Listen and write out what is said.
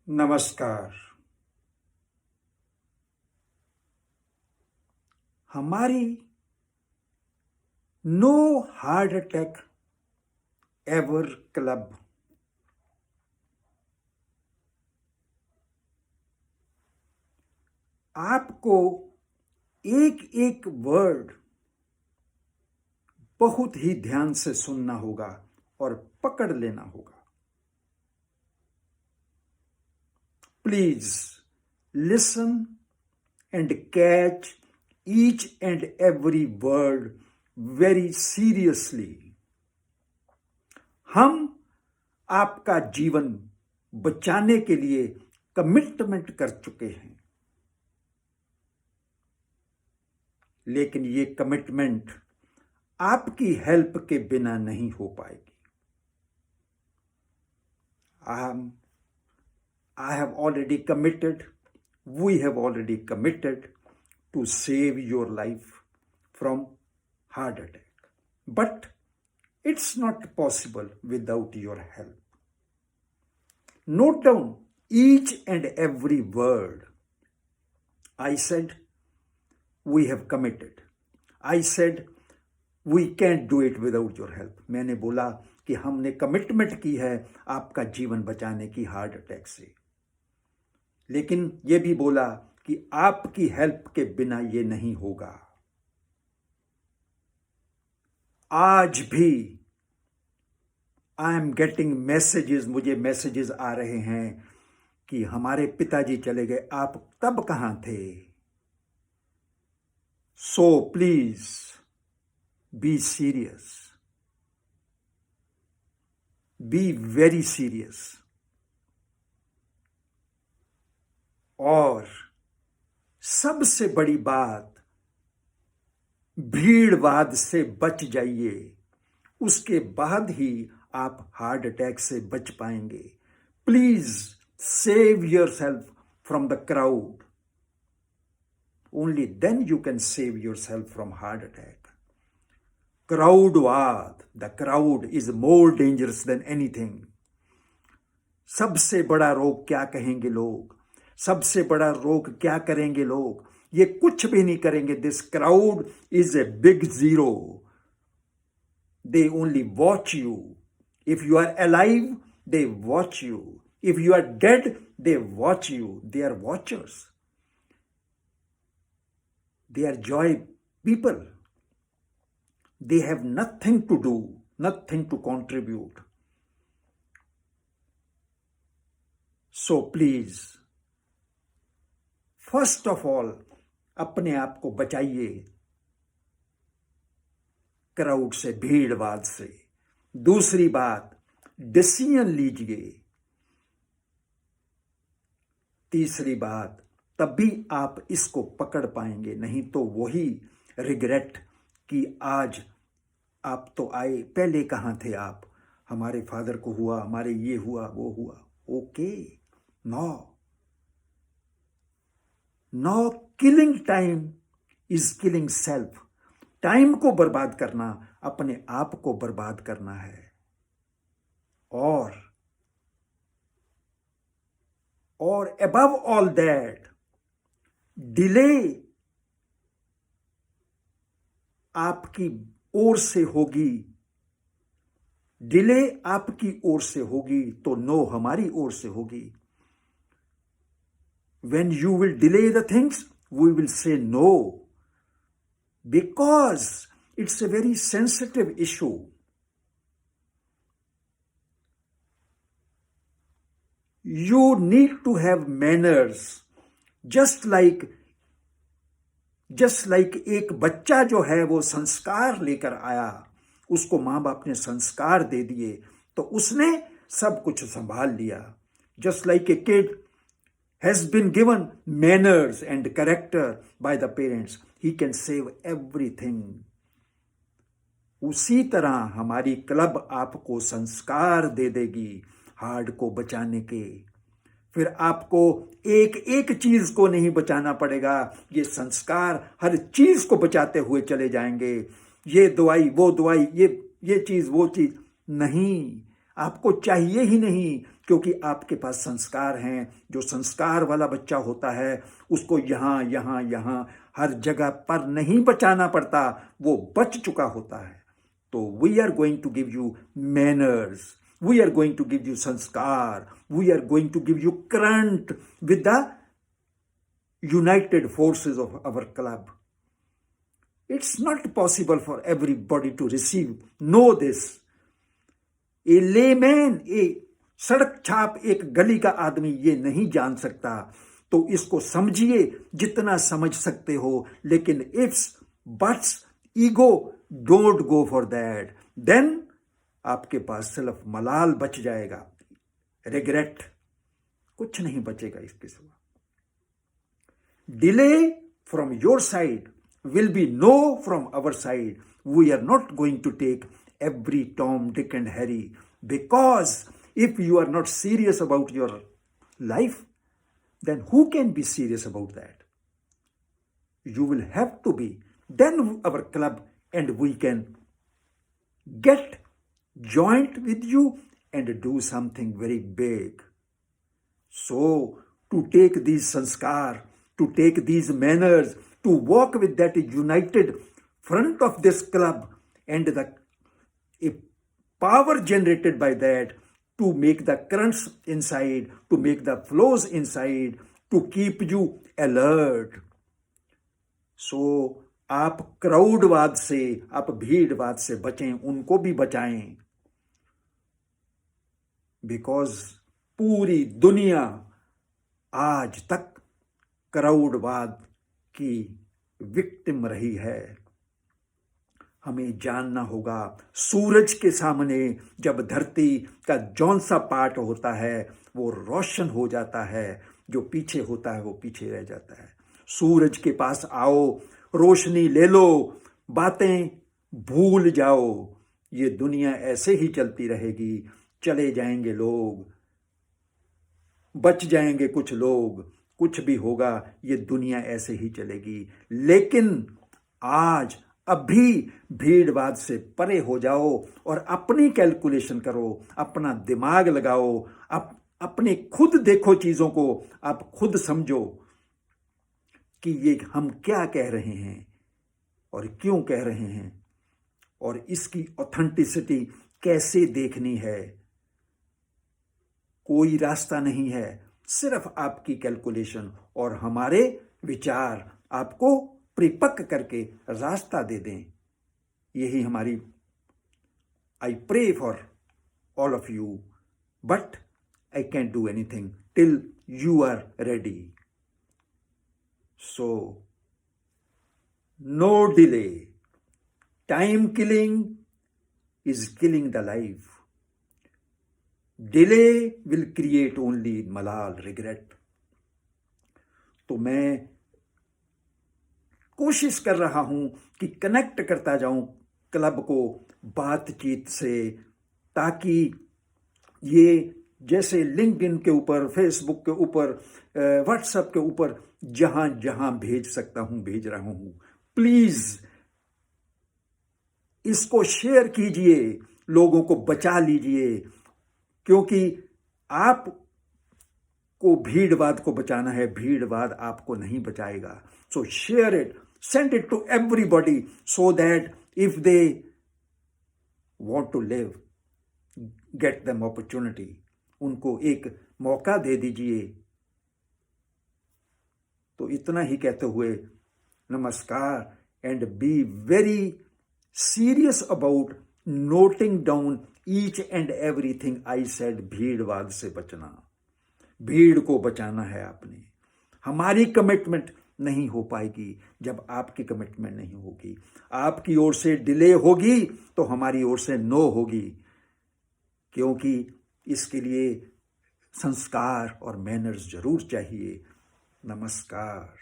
नमस्कार। हमारी no heart attack ever club आपको एक एक वर्ड बहुत ही ध्यान से सुनना होगा और पकड़ लेना होगा। Please listen and catch each and every word very seriously. हम आपका जीवन बचाने के लिए कमिटमेंट कर चुके हैं, लेकिन ये कमिटमेंट आपकी हेल्प के बिना नहीं हो पाएगी। I have already committed, we have already committed to save your life from heart attack. But it's not possible without your help. Note down each and every word. I said, we have committed. I said, we can't do it without your help. मैंने बोला कि हमने commitment की है आपका जीवन बचाने की हार्ट अटैक से, लेकिन ये भी बोला कि आपकी हेल्प के बिना ये नहीं होगा। आज भी आई एम गेटिंग मैसेजेस, मुझे मैसेजेस आ रहे हैं कि हमारे पिताजी चले गए, आप तब कहां थे? So please be serious, B very serious और सबसे बड़ी बात, भीड़वाद से बच जाइए, उसके बाद ही आप हार्ट अटैक से बच पाएंगे। Please save yourself from the crowd, only then you can save yourself from heart attack. क्राउडवाद, the crowd is more dangerous than anything. सबसे बड़ा रोग क्या कहेंगे लोग, सबसे बड़ा रोग क्या करेंगे लोग? ये कुछ भी नहीं करेंगे। This crowd is a big zero, they only watch you. If you are alive they watch you, if you are dead they watch you. They are watchers, they are joy people, they have nothing to do, nothing to contribute. So please, first of all, अपने आप को बचाइए crowd से, भीड़वाद से। दूसरी बात, decision लीजिए। तीसरी बात, तभी आप इसको पकड़ पाएंगे, नहीं तो वही रिग्रेट कि आज आप तो आए, पहले कहाँ थे आप? हमारे फादर को हुआ, हमारे ये हुआ, वो हुआ। Okay, no killing time is killing self. Time को बर्बाद करना अपने आप को बर्बाद करना है। और अबव ऑल दैट, डिले आपकी ओर से होगी, डिले आपकी ओर से होगी तो नो हमारी ओर से होगी। When you will delay the things, we will say no, because it's a very sensitive issue. You need to have manners, just like एक बच्चा जो है वो संस्कार लेकर आया, उसको माँ बाप ने संस्कार दे दिए तो उसने सब कुछ संभाल लिया। Just like a kid has been given manners and character by the parents, he can save everything. उसी तरह हमारी क्लब आपको संस्कार दे देगी हार्ट को बचाने के। फिर आपको एक एक चीज को नहीं बचाना पड़ेगा, ये संस्कार हर चीज को बचाते हुए चले जाएंगे। ये दवाई, वो दवाई, ये चीज, वो चीज नहीं, आपको चाहिए ही नहीं। क्योंकि आपके पास संस्कार हैं। जो संस्कार वाला बच्चा होता है उसको यहाँ यहाँ यहाँ हर जगह पर नहीं बचाना पड़ता, वो बच चुका होता है। तो we are going to give you manners, we are going to give you संस्कार, we are going to give you current with the united forces of our club. It's not possible for everybody to receive, know this. A layman, a सड़क छाप एक गली का आदमी ये नहीं जान सकता। तो इसको समझिए जितना समझ सकते हो, लेकिन ifs buts ego don't go for that, then आपके पास सिर्फ मलाल बच जाएगा, रिग्रेट, कुछ नहीं बचेगा इसके सिवा। Delay from your side will be no from our side. We are not going to take every Tom, Dick and Harry, because if you are not serious about your life, then who can be serious about that? You will have to be. Then our club and we can get joint with you and do something very big. So to take these sanskar, to take these manners, to walk with that united front of this club and the a power generated by that to make the currents inside, to make the flows inside, to keep you alert. So आप क्राउडवाद से, आप भीड़वाद से बचें, उनको भी बचाएं, because पूरी दुनिया आज तक क्राउडवाद की विक्टिम रही है। हमें जानना होगा, सूरज के सामने जब धरती का जौन सा पार्ट होता है वो रोशन हो जाता है, जो पीछे होता है वो पीछे रह जाता है। सूरज के पास आओ, रोशनी ले लो, बातें भूल जाओ। ये दुनिया ऐसे ही चलती रहेगी, चले जाएंगे लोग, बच जाएंगे कुछ लोग, कुछ भी होगा, ये दुनिया ऐसे ही चलेगी। लेकिन आज अभी भीड़वाद से परे हो जाओ और अपनी कैलकुलेशन करो, अपना दिमाग लगाओ, अपने खुद देखो चीजों को, आप खुद समझो कि ये हम क्या कह रहे हैं और क्यों कह रहे हैं और इसकी ऑथेंटिसिटी कैसे देखनी है। कोई रास्ता नहीं है, सिर्फ आपकी कैलकुलेशन और हमारे विचार आपको परिपक्व करके रास्ता दे दें। यही हमारी I pray for all of you, but I can't do anything till you are ready. So no delay, time killing is killing the life. Delay will create only मलाल, रिग्रेट। तो मैं कोशिश कर रहा हूं कि कनेक्ट करता जाऊं क्लब को बातचीत से, ताकि ये जैसे लिंक्डइन के ऊपर, फेसबुक के ऊपर, व्हाट्सएप के ऊपर जहां जहां भेज सकता हूं भेज रहा हूं। प्लीज इसको शेयर कीजिए, लोगों को बचा लीजिए, क्योंकि आप को भीड़वाद को बचाना है, भीड़वाद आपको नहीं बचाएगा। So share it, send it to everybody so that if they want to live, get them opportunity, उनको एक मौका दे दीजिए। तो इतना ही कहते हुए नमस्कार, and be very serious about noting down each and everything I said. भीड़वाद से बचना, भीड़ को बचाना है आपने। हमारी कमिटमेंट नहीं हो पाएगी जब आपकी कमिटमेंट नहीं होगी। आपकी ओर से डिले होगी तो हमारी ओर से नो होगी, क्योंकि इसके लिए संस्कार और मैनर्स जरूर चाहिए। नमस्कार।